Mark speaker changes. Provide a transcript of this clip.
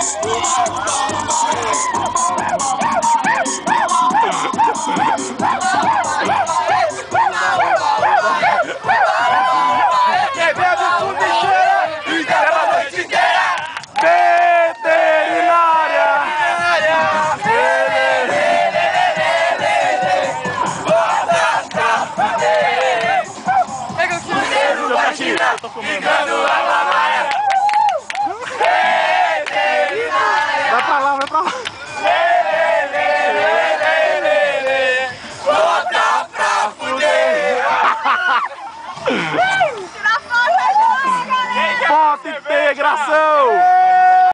Speaker 1: Quem bebe fume e cheira, e bebe a noite inteira. Veterinária. Pega o cheiro da China, ficando a